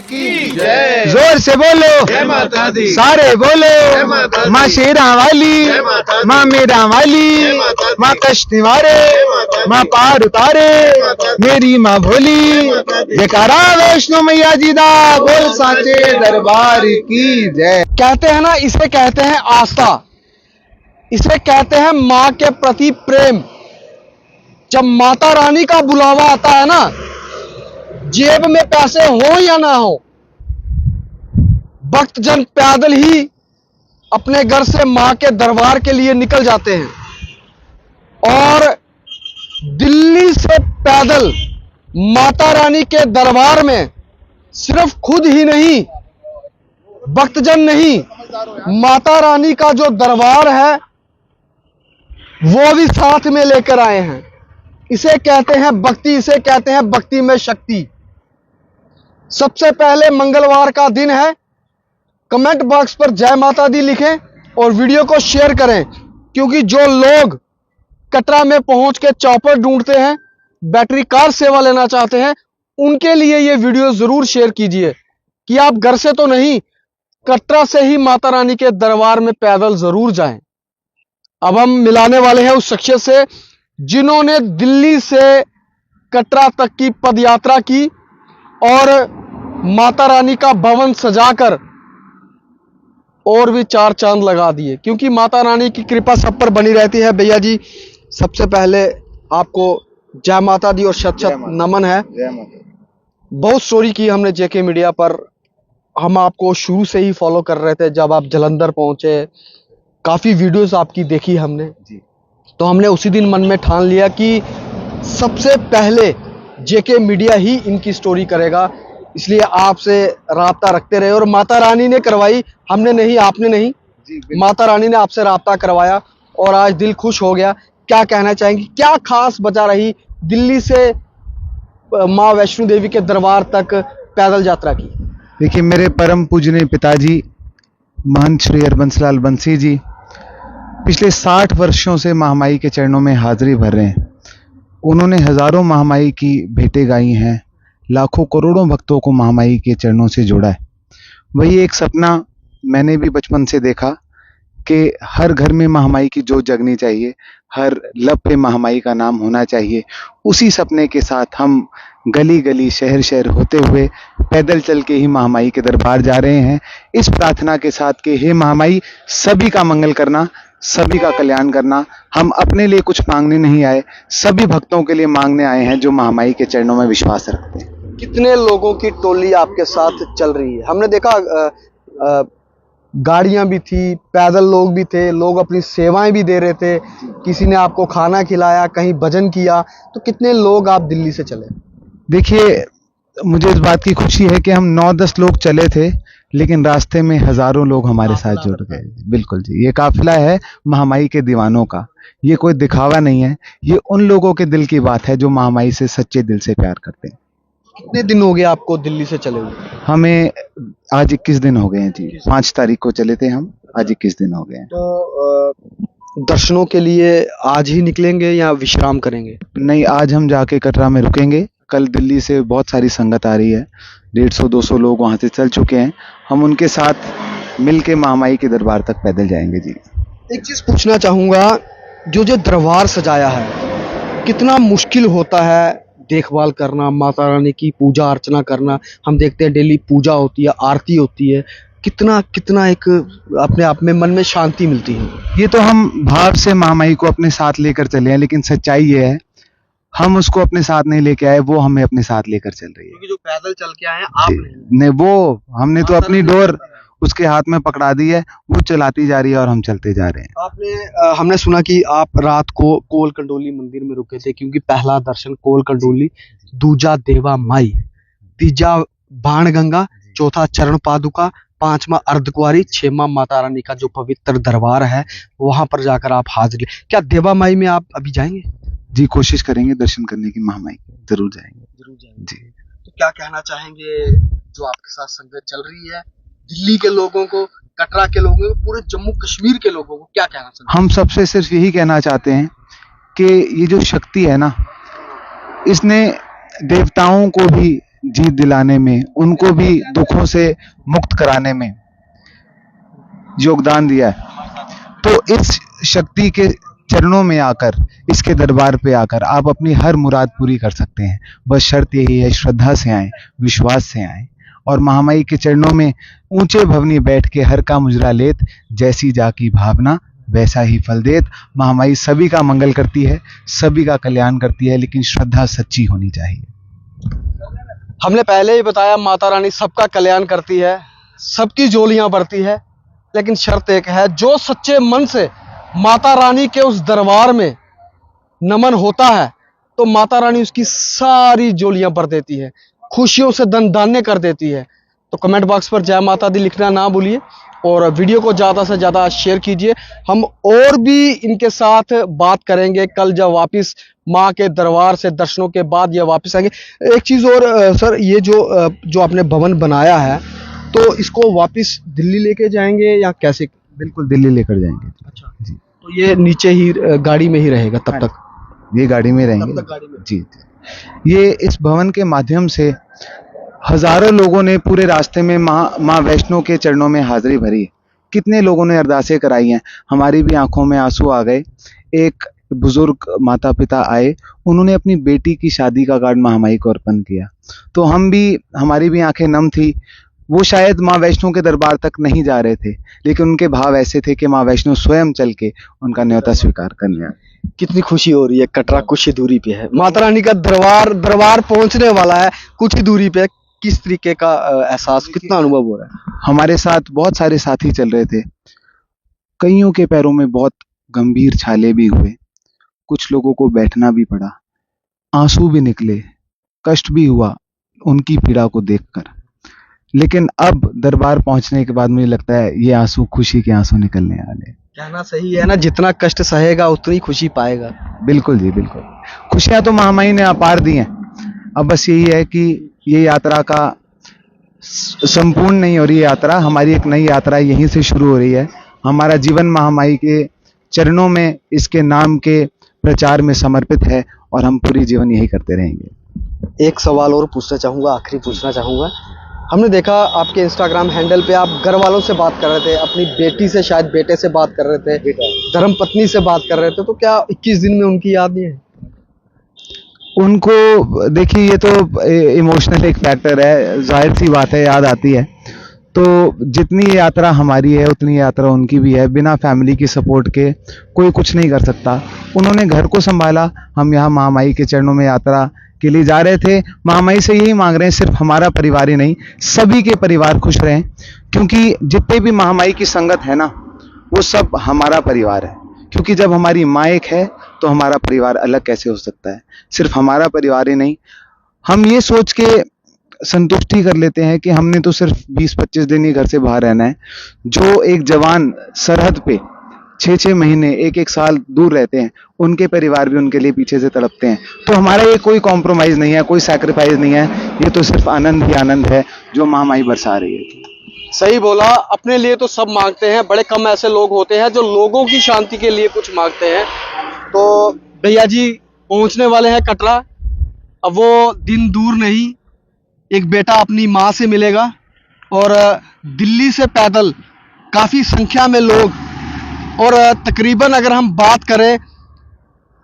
की जय। जोर से बोलो जय माता दी। सारे बोलो जय माता दी। माँ शेरा वाली, जय माता दी। माँ मेरा वाली, जय माता दी। माँ कष्ट निवारे, जय माता दी। माँ पार उतारे, माता दी। मेरी माँ भोली। जय माता दी। जयकारा वैष्णो मैया जी दा, बोल साचे दरबार की जय। कहते हैं ना, इसे कहते हैं आस्था, इसे कहते हैं माँ के प्रति प्रेम। जब माता रानी का बुलावा आता है ना, जेब में पैसे हो या ना हो, भक्तजन पैदल ही अपने घर से मां के दरबार के लिए निकल जाते हैं। और दिल्ली से पैदल माता रानी के दरबार में सिर्फ खुद ही नहीं, भक्तजन नहीं, माता रानी का जो दरबार है वो भी साथ में लेकर आए हैं। इसे कहते हैं भक्ति, इसे कहते हैं भक्ति में शक्ति। सबसे पहले मंगलवार का दिन है, कमेंट बॉक्स पर जय माता दी लिखें और वीडियो को शेयर करें, क्योंकि जो लोग कटरा में पहुंच के चॉपर ढूंढते हैं, बैटरी कार सेवा लेना चाहते हैं, उनके लिए ये वीडियो जरूर शेयर कीजिए कि आप घर से तो नहीं, कटरा से ही माता रानी के दरबार में पैदल जरूर जाएं। अब हम मिलाने वाले हैं उस शख्सियत से जिन्होंने दिल्ली से कटरा तक की पदयात्रा की और माता रानी का भवन सजाकर और भी चार चांद लगा दिए, क्योंकि माता रानी की कृपा सब पर बनी रहती है। भैया जी, सबसे पहले आपको जय माता दी और शत शत नमन है। बहुत स्टोरी की हमने जेके मीडिया पर, हम आपको शुरू से ही फॉलो कर रहे थे। जब आप जलंधर पहुंचे, काफी वीडियोस आपकी देखी हमने जी। तो हमने उसी दिन मन में ठान लिया कि सबसे पहले जेके मीडिया ही इनकी स्टोरी करेगा, इसलिए आपसे राब्ता रखते रहे। और माता रानी ने करवाई, हमने नहीं, आपने नहीं जी, माता रानी ने आपसे राब्ता करवाया और आज दिल खुश हो गया। क्या कहना चाहेंगे, क्या खास वजह रही दिल्ली से माँ वैष्णो देवी के दरबार तक पैदल यात्रा की? देखिए, मेरे परम पूजनीय पिताजी महंत श्री हरबंसलाल बंसी जी पिछले 60 वर्षों से महामाई के चरणों में हाजिरी भर रहे हैं। उन्होंने हजारों महामाई की भेंटें गाई हैं, लाखों करोड़ों भक्तों को महामाई के चरणों से जोड़ा है। वही एक सपना मैंने भी बचपन से देखा कि हर घर में महामाई की जोत जगनी चाहिए, हर लब पे महामाई का नाम होना चाहिए। उसी सपने के साथ हम गली गली, शहर शहर होते हुए पैदल चल के ही महामाई के दरबार जा रहे हैं, इस प्रार्थना के साथ कि हे महामाई, सभी का मंगल करना, सभी का कल्याण करना। हम अपने लिए कुछ मांगने नहीं आए, सभी भक्तों के लिए मांगने आए हैं जो महामाई के चरणों में विश्वास रखते हैं। कितने लोगों की टोली आपके साथ चल रही है? हमने देखा गाड़ियां भी थी, पैदल लोग भी थे, लोग अपनी सेवाएं भी दे रहे थे, किसी ने आपको खाना खिलाया, कहीं भजन किया। तो कितने लोग आप दिल्ली से चले? देखिए, मुझे इस बात की खुशी है कि हम 9-10 लोग चले थे, लेकिन रास्ते में हजारों लोग हमारे साथ जुड़ गए। बिल्कुल जी, ये काफिला है महामाई के दीवानों का, ये कोई दिखावा नहीं है, ये उन लोगों के दिल की बात है जो महामाई से सच्चे दिल से प्यार करते हैं। कितने दिन हो गए आपको दिल्ली से चले हुए? हमें आज 21 दिन हो गए हैं जी। 5 तारीख को चले थे हम, आज 21 दिन हो गए हैं। तो दर्शनों के लिए आज ही निकलेंगे या विश्राम करेंगे? नहीं, आज हम जाके कटरा में रुकेंगे। कल दिल्ली से बहुत सारी संगत आ रही है, 150-200 लोग वहां से चल चुके हैं। हम उनके साथ मिलके महामाई के दरबार तक पैदल जाएंगे जी। एक चीज पूछना चाहूंगा, जो दरबार सजाया है, कितना मुश्किल होता है देखभाल करना, माता रानी की पूजा अर्चना करना? हम देखते हैं डेली पूजा होती है, आरती होती है, कितना एक अपने आप में मन में शांति मिलती है। ये तो हम भाव से महामाई को अपने साथ लेकर चले हैं, लेकिन सच्चाई ये है हम उसको अपने साथ नहीं लेके आए, वो हमें अपने साथ लेकर चल रही है। क्योंकि जो पैदल चल के आए हैं आप नहीं, वो हमने तो अपनी डोर उसके हाथ में पकड़ा दी है, वो चलाती जा रही है और हम चलते जा रहे हैं। हमने सुना कि आप रात को कोल कंडोली मंदिर में रुके थे, क्योंकि पहला दर्शन कोल कंडोली, दूजा देवा माई, तीजा बाण गंगा, चौथा चरण पादुका, पांचवा अर्धकुंवारी, छठवां माता रानी का जो पवित्र दरबार है, वहां पर जाकर आप हाजिर। क्या देवा माई में आप अभी जाएंगे? जी, कोशिश करेंगे दर्शन करने की महामाई, जरूर जाएंगे जी। तो क्या कहना चाहेंगे जो आपके साथ संगत चल रही है, दिल्ली के लोगों को, कटरा के लोगों को, पूरे जम्मू कश्मीर के लोगों को क्या कहना चाहते हैं? हम सबसे सिर्फ यही कहना चाहते हैं कि ये जो शक्ति है ना, इसने देवताओं को भी जीत दिलाने में, उनको भी दुखों से मुक्त कराने में योगदान दिया है। तो इस शक्ति के चरणों में आकर, इसके दरबार पे आकर आप अपनी हर मुराद पूरी कर सकते हैं। बस शर्त यही है, श्रद्धा से आएं, विश्वास से आएं और महामाई के चरणों में ऊंचे भवनी बैठ के हर का मुजरा लेत, जैसी जाकी भावना वैसा ही फल देत। महामाई सभी का मंगल करती है, सभी का कल्याण करती है, लेकिन श्रद्धा सच्ची होनी चाहिए। हमने पहले ही बताया, माता रानी सबका कल्याण करती है, सबकी झोलियां भरती है, लेकिन शर्त एक है, जो सच्चे मन से माता रानी के उस दरबार में नमन होता है तो माता रानी उसकी सारी झोलियां भर देती है, खुशियों से धन धान्य कर देती है। तो कमेंट बॉक्स पर जय माता दी लिखना ना भूलिए और वीडियो को ज़्यादा से ज़्यादा शेयर कीजिए। हम और भी इनके साथ बात करेंगे कल जब वापस माँ के दरबार से दर्शनों के बाद ये वापस आएंगे। एक चीज़ और सर, ये जो आपने भवन बनाया है तो इसको वापस दिल्ली लेके जाएंगे या कैसे? बिल्कुल दिल्ली लेकर जाएंगे। अच्छा जी, तो ये नीचे ही गाड़ी में ही रहेगा तब तक? ये गाड़ी में रहेंगे। तब तक गाड़ी में? जी, ये इस भवन के माध्यम से हजारों लोगों ने पूरे रास्ते में माँ वैष्णो के चरणों में हाजिरी भरी है। कितने लोगों ने अरदासें कराई हैं, हमारी भी आंखों में आंसू आ गए। एक बुजुर्ग माता पिता आए, उन्होंने अपनी बेटी की शादी का कार्ड महामाई को अर्पण किया, तो हमारी भी आंखें नम थी। वो शायद माँ वैष्णो के दरबार तक नहीं जा रहे थे, लेकिन उनके भाव ऐसे थे कि माँ वैष्णो स्वयं चल के उनका न्योता स्वीकार करने आए। कितनी खुशी हो रही है, कटरा कुछ ही दूरी पे है, माता रानी का दरबार पहुंचने वाला है कुछ ही दूरी पे। किस तरीके का एहसास, कितना अनुभव हो रहा है? हमारे साथ बहुत सारे साथी चल रहे थे, कईयों के पैरों में बहुत गंभीर छाले भी हुए, कुछ लोगों को बैठना भी पड़ा, आंसू भी निकले, कष्ट भी हुआ उनकी पीड़ा को देखकर। लेकिन अब दरबार पहुंचने के बाद मुझे लगता है ये आंसू खुशी के आंसू निकलने वाले। कहना सही है ना, जितना कष्ट सहेगा उतनी खुशी पाएगा। बिल्कुल जी, बिल्कुल। खुशियां तो महामाई ने अपार दी हैं, अब बस यही है कि ये यात्रा का संपूर्ण नहीं हो रही है यात्रा, हमारी एक नई यात्रा यहीं से शुरू हो रही है। हमारा जीवन महामाई के चरणों में, इसके नाम के प्रचार में समर्पित है और हम पूरी जीवन यही करते रहेंगे। एक सवाल और पूछना चाहूँगा, आखिरी पूछना चाहूँगा। हमने देखा आपके इंस्टाग्राम हैंडल पे आप घर वालों से बात कर रहे थे, अपनी बेटी से, शायद बेटे से बात कर रहे थे, धर्म पत्नी से बात कर रहे थे, तो क्या 21 दिन में उनकी याद नहीं है? उनको देखिए, ये तो इमोशनल एक फैक्टर है, जाहिर सी बात है, याद आती है। तो जितनी यात्रा हमारी है उतनी यात्रा उनकी भी है। बिना फैमिली की सपोर्ट के कोई कुछ नहीं कर सकता। उन्होंने घर को संभाला, हम यहाँ महामाई के चरणों में यात्रा के लिए जा रहे थे। महामाई से यही मांग रहे हैं, सिर्फ हमारा परिवार ही नहीं, सभी के परिवार खुश रहें, क्योंकि जितने भी महामाई की संगत है ना, वो सब हमारा परिवार है। क्योंकि जब हमारी माँ एक है तो हमारा परिवार अलग कैसे हो सकता है? सिर्फ हमारा परिवार ही नहीं, हम ये सोच के संतुष्टि कर लेते हैं कि हमने तो सिर्फ 20-25 दिन ही घर से बाहर रहना है। जो एक जवान सरहद पे 6-6 महीने, 1-1 साल दूर रहते हैं, उनके परिवार भी उनके लिए पीछे से तड़पते हैं। तो हमारा ये कोई कॉम्प्रोमाइज नहीं है, कोई सैक्रिफाइस नहीं है, ये तो सिर्फ आनंद ही आनंद है जो महामाई बरसा रही है। सही बोला, अपने लिए तो सब मांगते हैं, बड़े कम ऐसे लोग होते हैं जो लोगों की शांति के लिए कुछ मांगते हैं। तो भैया जी पहुंचने वाले हैं कटरा, अब वो दिन दूर नहीं, एक बेटा अपनी माँ से मिलेगा और दिल्ली से पैदल काफ़ी संख्या में लोग, और तकरीबन अगर हम बात करें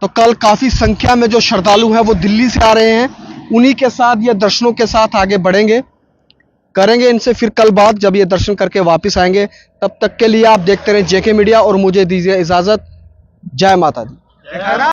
तो कल काफ़ी संख्या में जो श्रद्धालु हैं वो दिल्ली से आ रहे हैं। उन्हीं के साथ ये दर्शनों के साथ आगे बढ़ेंगे, करेंगे इनसे फिर कल बात जब ये दर्शन करके वापस आएंगे। तब तक के लिए आप देखते रहें जेके मीडिया और मुझे दीजिए इजाज़त। जय माता दी।